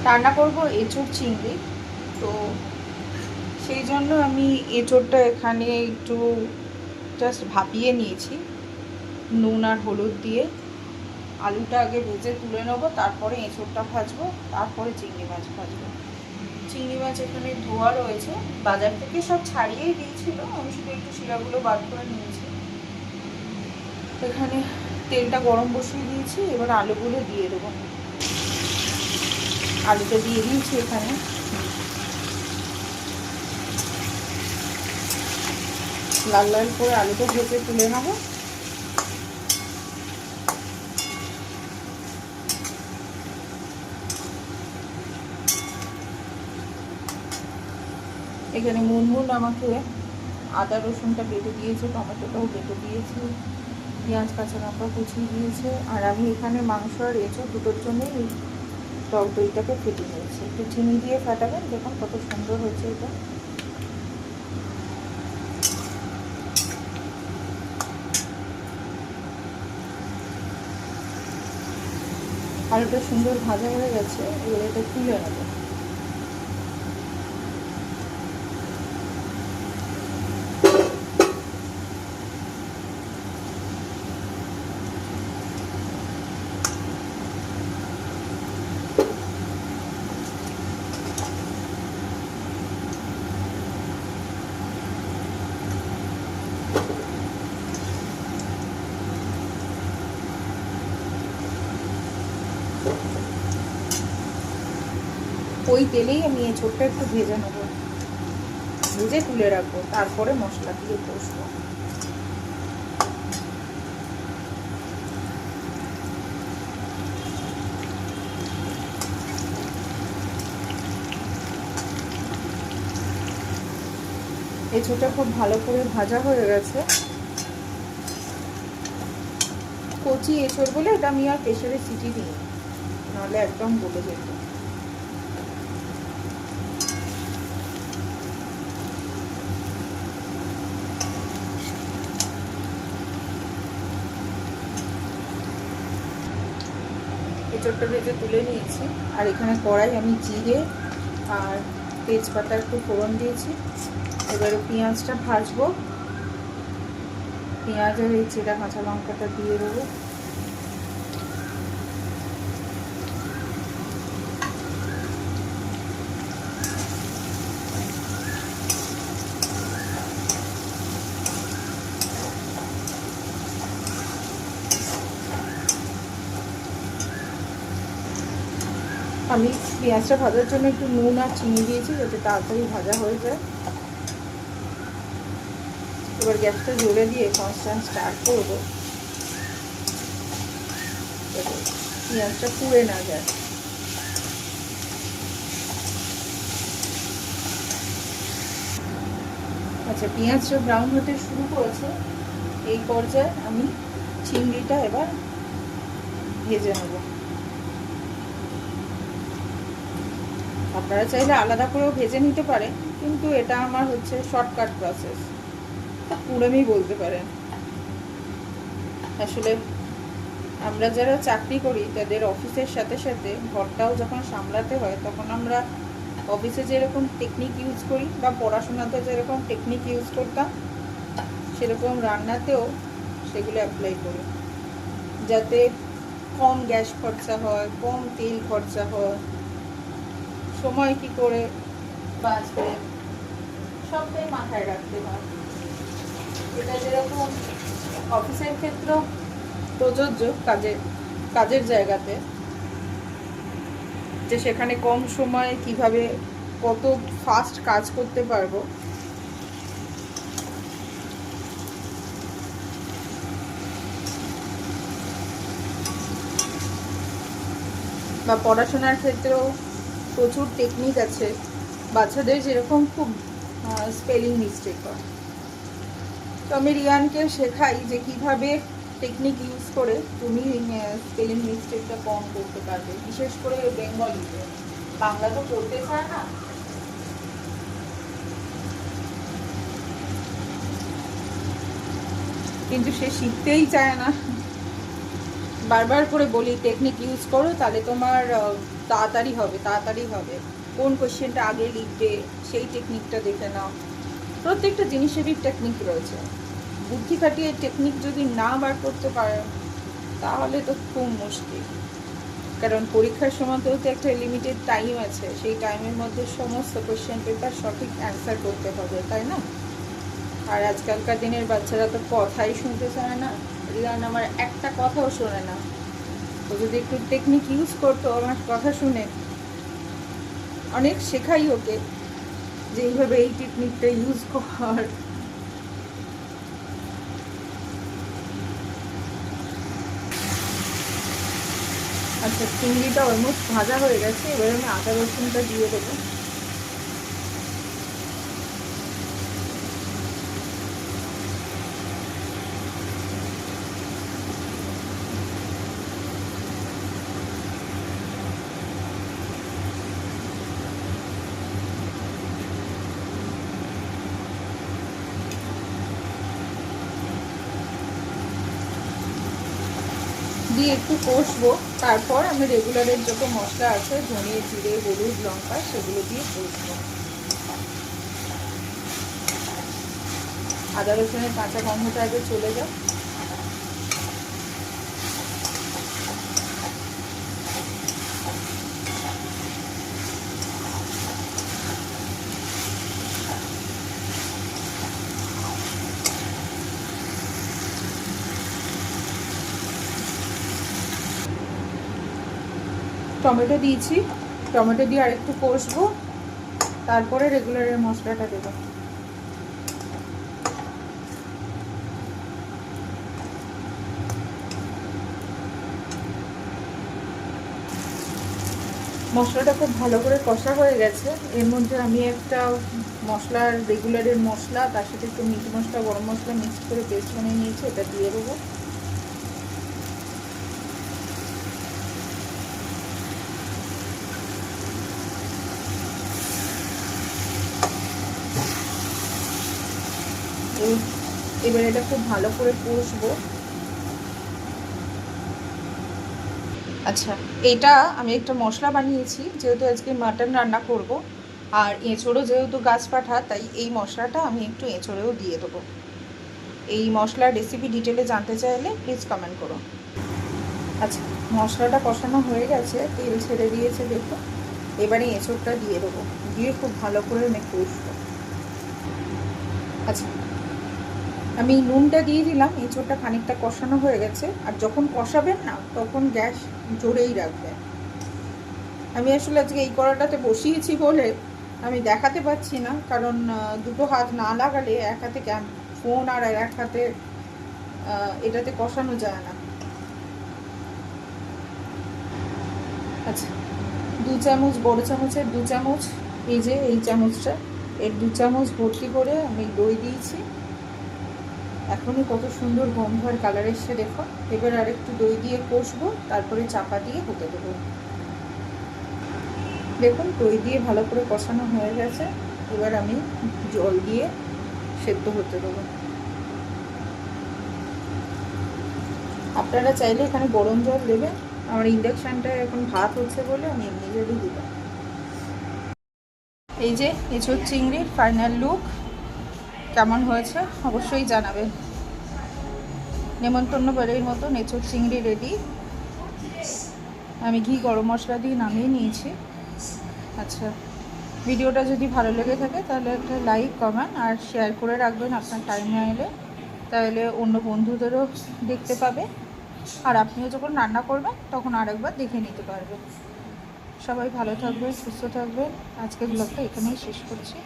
রান্না করব এঁচোড় চিংড়ি। তো সেই জন্য আমি এঁচোড়টা এখানে একটু জাস্ট ভাপিয়ে নিয়েছি নুন আর হলুদ দিয়ে। আলুটা আগে ভেজে তুলে নেবো, তারপরে এঁচোড়টা ভাজবো, তারপরে চিংড়ি মাছ ভাজবো। চিংড়ি মাছ এখানে ধোয়া রয়েছে, বাজার থেকে সব ছাড়িয়েই দিয়েছিল, আমি শুধু একটু শিরাগুলো বাদ করে নিয়েছি। এখানে তেলটা গরম বসিয়ে দিয়েছি, এবার আলুগুলো দিয়ে দেবো। আলুটা দিয়ে দিয়েছি এখানে। লাল লাল করে আলুটা ভেজে তুলে নেবো। এখানে মুনমুন আমাকে আদা রসুনটা বেটে দিয়েছে, টমেটোটাও বেটে দিয়েছে, পেঁয়াজ কাঁচা লঙ্কা কুচিয়ে দিয়েছে। আর আমি এখানে মাংস আর এঁচোড় দুটোর জন্যই এই টক দইটাকে ফেটে নিয়েছি। একটু চিনি দিয়ে ফাটাবেন, দেখুন কত সুন্দর হয়েছে এটা। আলুটা সুন্দর ভাজা হয়ে গেছে, এবার এটা তুলে নেবো। ওই তেলেই আমি এঁচোড়টা একটু ভেজে নেবো, ভেজে তুলে রাখবো, তারপরে মশলা দিয়ে কষবো। এঁচোড়টা খুব ভালো করে ভাজা হয়ে গেছে। কচি এঁচোড় বলে এটা আমি আর প্রেসারে সিটি দিই, নাহলে একদম গলে যেত। এঁচোড়টা ভেজে তুলে নিয়েছি। আর এখানে কড়াই আমি জিরে আর তেজপাতা একটু ফোড়ন দিয়েছি। এবারে পেঁয়াজটা ভাজবো, পেঁয়াজ আর এই চেরা কাঁচা লঙ্কাটা দিয়ে দেবো। আমি পেঁয়াজটা ভাজার জন্য একটু নুন আর চিনি দিয়েছি, যাতে তাড়াতাড়ি ভাজা হয়ে যায়। এবার গ্যাসটা জোরে দিয়ে কনস্ট্যান্ট স্টার্ট করবো, পেঁয়াজটা পুড়ে না যায়। আচ্ছা, পেঁয়াজটা ব্রাউন হতে শুরু করেছে, এই পর্যায়ে আমি চিংড়িটা এবার ভেজে নেব। আপনারা চাইলে আলাদা করেও ভেজে নিতে পারেন, কিন্তু এটা আমার হচ্ছে শর্টকাট প্রসেস, পুরোমি বলতে পারেন। আসলে আমরা যারা চাকরি করি তাদের অফিসের সাথে সাথে ঘরটাও যখন সামলাতে হয়, তখন আমরা অফিসে যেরকম টেকনিক ইউজ করি বা পড়াশোনাতে যেরকম টেকনিক ইউজ করতাম, সেরকম রান্নাতেও সেগুলো অ্যাপ্লাই করি, যাতে কম গ্যাস খরচা হয়, কম তেল খরচা হয়, সময় কি করে বাঁচবে, সবটাই মাথায় রাখতে হয়। এটা যেরকম অফিসের ক্ষেত্রেও প্রযোজ্য, কাজের জায়গাতে, যে সেখানে কম সময়ে কিভাবে কত ফাস্ট কাজ করতে পারবো। বা পড়াশোনার ক্ষেত্রেও প্রচুর টেকনিক আছে। বাচ্চাদের যেরকম খুব স্পেলিং মিস্টেক হয়, তো আমি রিয়ানকে শেখাই যে কিভাবে টেকনিক ইউজ করে তুমি স্পেলিং মিস্টেকটা কম করতে পারবে, বিশেষ করে বেঙ্গলিতে। বাংলা তো পড়তে চায় না, কিন্তু সে শিখতেই চায় না, বারবার করে বলি টেকনিক ইউজ করো, তাহলে তোমার তাড়াতাড়ি হবে। কোন কোশ্চেনটা আগে লিখবে সেই টেকনিকটা দেখে নাও। প্রত্যেকটা জিনিসেরই টেকনিক রয়েছে। বুদ্ধি খাটিয়ে টেকনিক যদি না বার করতে পারো তাহলে তো খুব মুশকিল। কারণ পরীক্ষার সময়তেও তো একটা লিমিটেড টাইম আছে, সেই টাইমের মধ্যে সমস্ত কোশ্চেন পেপার সঠিক অ্যান্সার করতে হবে, তাই না? আর আজকালকার দিনের বাচ্চারা তো কথাই শুনতে চায় না। রিয়ান আমার একটা কথাও শোনে না। তো যদি একটু টেকনিক ইউজ করতো আমার কথা শুনে, অনেক শেখাই ওকে যে এইভাবে এই টেকনিকটা ইউজ কর। আচ্ছা, চিংড়িটা অলমোস্ট ভাজা হয়ে গেছে, এবার আমি আদা রসুনটা দিয়ে দেবো। দিয়ে একটু কষবো, তারপর আমি রেগুলারের যত মশলা আছে ধনিয়া, জিরে, হলুদ, লঙ্কা সেগুলো দিয়ে কষবো। আদা রসুনের কাঁচা গন্ধটা আগে চলে যাও। টমেটো দিয়েছি, টমেটো দিয়ে আরেকটু কষবো, তারপরে রেগুলারের মশলাটা দেবো। মশলাটা খুব ভালো করে কষা হয়ে গেছে। এর মধ্যে আমি একটা মশলার রেগুলারের মশলা, তার সাথে একটু মিট মশলা, গরম মশলা মিক্স করে পেস্ট বানিয়ে নিয়েছি, এটা দিয়ে দেবো। এবার এটা খুব ভালো করে কষবো। আচ্ছা, এটা আমি একটা মশলা বানিয়েছি, যেহেতু আজকে মাটন রান্না করব, আর এঁচোড়ও যেহেতু গাছ পাঠা, তাই এই মশলাটা আমি একটু এঁচোড়েও দিয়ে দেবো। এই মশলার রেসিপি ডিটেলে জানতে চাইলে প্লিজ কমেন্ট করো। আচ্ছা, মশলাটা কষানো হয়ে গেছে, তেল ছেড়ে দিয়েছে দেখো। এবারে এঁচোড়টা দিয়ে দেবো, দিয়ে খুব ভালো করে আমি কষবো। আচ্ছা, আমি নুনটা দিয়ে দিলাম, এঁচোড়টা খানিকটা কষানো হয়ে গেছে। আর যখন কষাবেন না তখন গ্যাস জোরেই রাখবেন। আমি আসলে আজকে এই কড়াটাতে বসিয়েছি বলে আমি দেখাতে পাচ্ছি না, কারণ দুটো হাত না লাগালে এক হাতে ফোন আর এক হাতে এটাতে কষানো যায় না। আচ্ছা, 2 চামচ, বড় চামচের 2 চামচ, এই যে এই চামচটা, এর 2 চামচ ভর্তি করে আমি দই দিয়েছি। এখনই কত সুন্দর গন্ধ আর কালার এসছে দেখো। এবার আরেকটু দই দিয়ে কষবো, তারপরে চাপা দিয়ে হতে দেবো। দেখুন দই দিয়ে ভালো করে কষানো হয়ে গেছে, এবার আমি জল দিয়ে সেদ্ধ হতে দেবো। আপনারা চাইলে এখানে গরম জল দেবেন, আমার ইন্ডাকশানটা এখন ভাত হচ্ছে বলে আমি এমনি জলই দিলাম। এই যে এঁচোড় চিংড়ির ফাইনাল লুক কেমন হয়েছে অবশ্যই জানাবেন। নেমন্তন্ন বাড়ির মতো এঁচোড় চিংড়ি রেডি। আমি ঘি গরম মশলা দিয়ে নামিয়ে নিয়েছি। আচ্ছা, ভিডিওটা যদি ভালো লেগে থাকে তাহলে একটা লাইক, কমেন্ট আর শেয়ার করে রাখবেন আপনার টাইমে এলে, তাহলে অন্য বন্ধুদেরও দেখতে পাবে, আর আপনিও যখন রান্না করবেন তখন আরেকবার দেখে নিতে পারবেন। সবাই ভালো থাকবেন, সুস্থ থাকবেন। আজকের ব্লগটা এখানেই শেষ করছি।